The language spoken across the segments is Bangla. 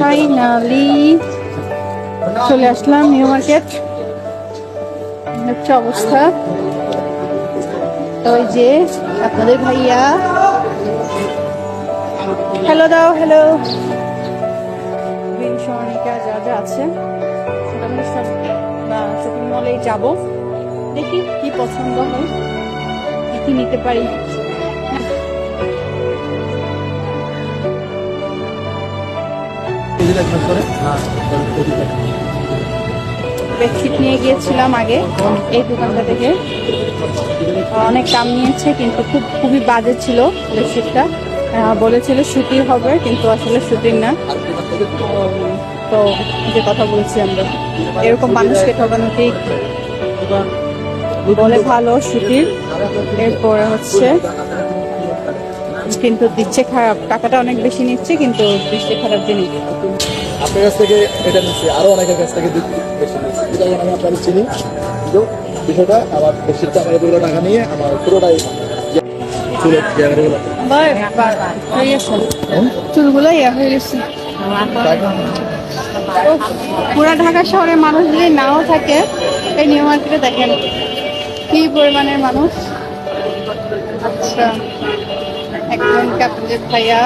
ফাইনালি চলে আসলাম নিউ মার্কেট। হচ্ছে অবস্থা। ওই যে আপনাদের ভাইয়া হ্যালো দাও, হ্যালো। সনিকা যা যা আছে সেটা সব শপিং মলেই যাবো, দেখি কি পছন্দ হয়, কি নিতে পারি। বেডশিট নিয়ে গিয়েছিলাম আগে এই দোকানটা থেকে, অনেক দাম নিয়েছে কিন্তু খুবই বাজে ছিল বেডশিটটা। বলেছিল সুতির হবে কিন্তু আসলে সুতির না। তো যে কথা বলছি আমরা, এরকম মানুষকে ঠকানো ঠিক। বলে ভালো সুতির, এরপরে হচ্ছে কিন্তু দিচ্ছে খারাপ, টাকাটা অনেক বেশি নিচ্ছে কিন্তু দিচ্ছে খারাপ জিনিস। আপনার কাছ থেকে এটা নিচ্ছি, আরো অনেকের কাছ থেকে বেশি নিচ্ছি, এটা আমি আপনার চিনি। কিন্তু বিষয়টা আমার বেশিটা আমার এগুলো টাকা নিয়ে আমার পুরোটাই চুলগুলো ইয়া হয়ে গেছে। পুরা ঢাকা শহরের মানুষ যদি নাও থাকে, এই নিউ মার্কেটে দেখেন কি পরিমাণের মানুষ। আচ্ছা, একজন আপনাদের ভাইয়া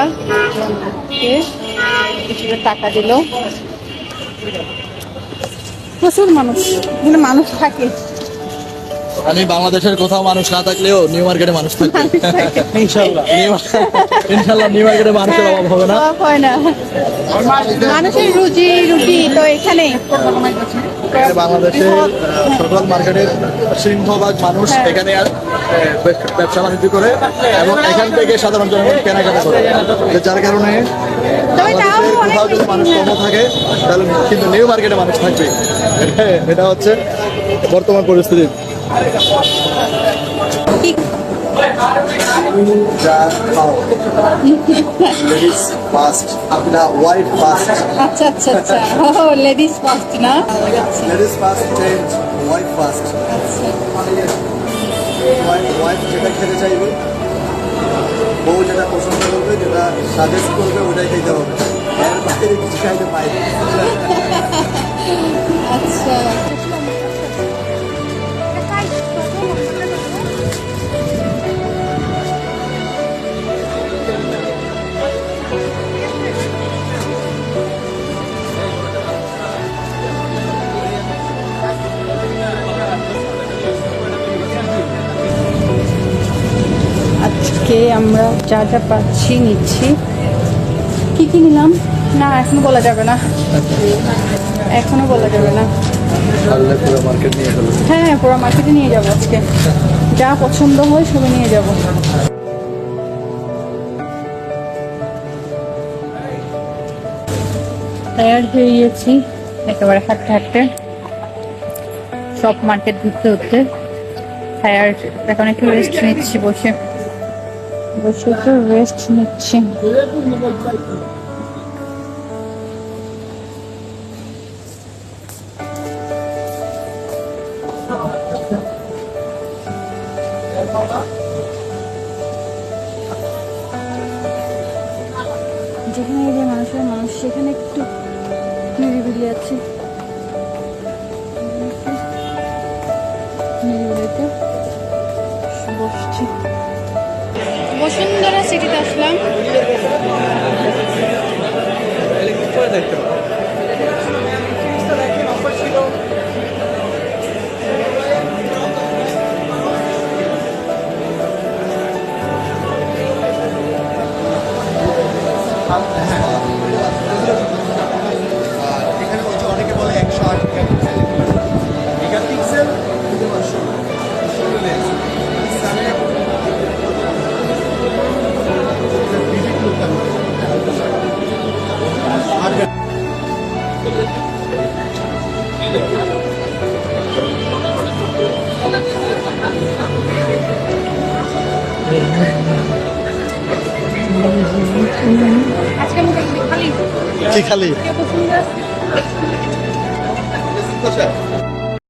কিছুটা টাকা দিল। প্রচুর মানুষ, এখানে মানুষ থাকে। আমি বাংলাদেশের কোথাও মানুষ না থাকলেও নিউ মার্কেটে মানুষ থাকবে ইনশাআল্লাহ। ইনশাআল্লাহ নিউ মার্কেটে মানুষের অভাব হবে না, হয় না। মানুষের রুটি তো এখানে বাংলাদেশের সকল মার্কেটের সিংহভাগ মানুষ এখানে ব্যবসা বাণিজ্য করে এবং এখান থেকে সাধারণ জনগণ কেনাকাটা করে, যার কারণে কোথাও যদি মানুষ কমও থাকে তাহলে কিন্তু নিউ মার্কেটে মানুষ থাকবে। এটা হচ্ছে বর্তমান পরিস্থিতি। আচ্ছা আচ্ছা আচ্ছা, লেডিস ফার্স্ট না, ladies first change wife first. Wife যেটা খেতে চাইবে, বউ যেটা পছন্দ করবে, যেটা সাজেস্ট করবে ওটাই খেতে হবে, এর বাইরে কিছু খাইতে পাই। আচ্ছা আজকে আমরা যা যা পাচ্ছি নিচ্ছি। কি নিলাম না এখনো বলা যাবে না, এখনো বলা যাবে না। হ্যাঁ, পুরো মার্কেটে নিয়ে যাবো আজকে, যা পছন্দ হয় সবে নিয়ে যাব। টায়ার্ড হয়ে গিয়েছি একেবারে হাঁটতে হাঁটতে, সব মার্কেট ঘুরতে ঘুরতে টায়ার্ড। এখন একটু রেস্ট নিচ্ছি, বসে বসে একটু রেস্ট নিচ্ছি। যেখানে এই যে মানুষ সেখানে একটু নিরিবিলি আছে, নিরিবিলিতে বসছি। বসুন্ধরা সিটিতে আসলাম। এখানে অনেকে বলে 108 মেগাপিক্সেল আজকে খালি কি খালি আচ্ছা